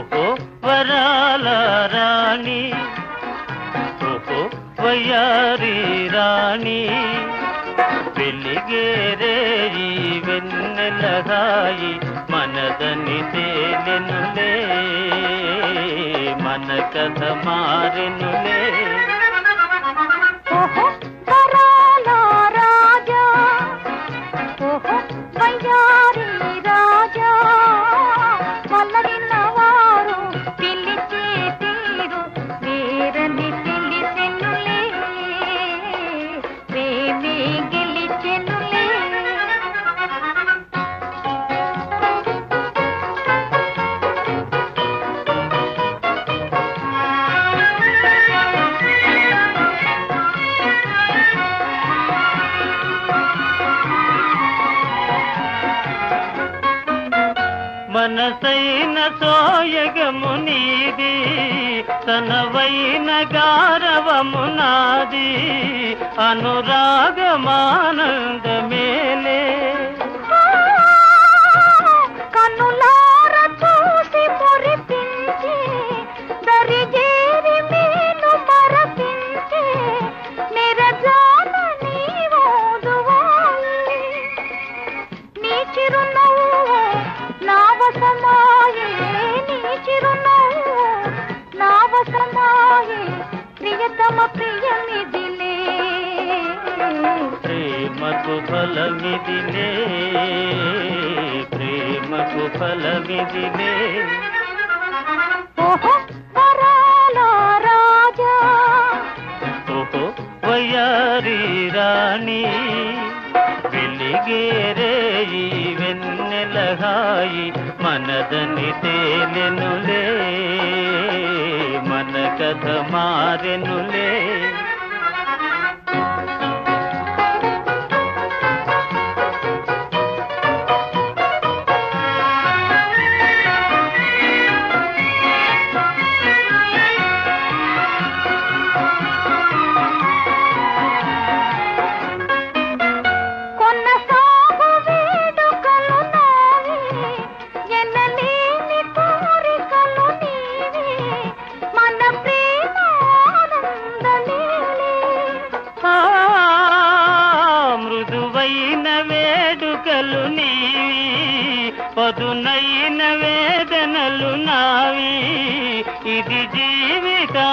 ఓహో వరాల రాణి, ఓహో వయ్యారి రాణి, వెలిగేరే ఈ వెన్నెలగాయి మనదని తేలెనులే, మన కథ మారెనులే. ఓహో వరాల రాజా, ఓహో వయ్యారి రాజా, వల్లరిన్నవారు పిలిచే తీరు వేరని తెలిసెనులే, ప్రేమే గెలిచెనులే. మనసైన సోయగము నీది, తనవైన గారవము నాది, అనురాగమానందమేలే. కన్నులార చూసి మురిపించి దరిజేరి మేలు మరపించి నిరజాన నీవోదువాయి, నీ చిరునవ్వు నా వశమాయే, నీ చిరునవ్వు నా వశమాయే, ప్రియతమ ప్రియమిదిలే, ప్రేమకు ఫలమిదిలే, ప్రేమకు ఫలమిదిలే. ఓహో వరాల రాజా, ఓహో వయ్యారి రాణి, వెలిగేరే ఈ వెన్నెలగాయి మనదని తేలెనులే, మన కథ మారెనులే. మృదువైన వేడుకలు నీవి, పదునైన వేదనలు నావి, ఇది జీవితానందమేలే.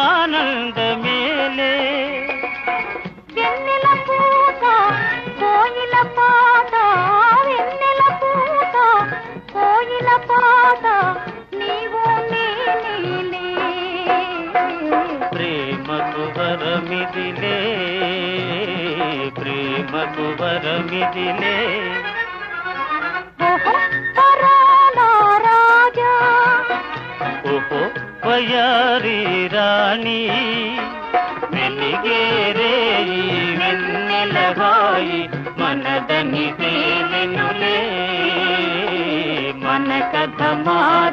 వెన్నెల పూత కోయిల పాట, వెన్నెల పూత కోయిల పాట, నీవు నేనే, ప్రేమకు వరమిదిలే, ప్రేమకు వరమిదిలే. ఓహో వరాల రాజా, ఓహో వయ్యారి రాణి, వెలిగేరే ఈ వెన్నెలగాయి మనదని తేలెనులే, మన కథ మారెనులే.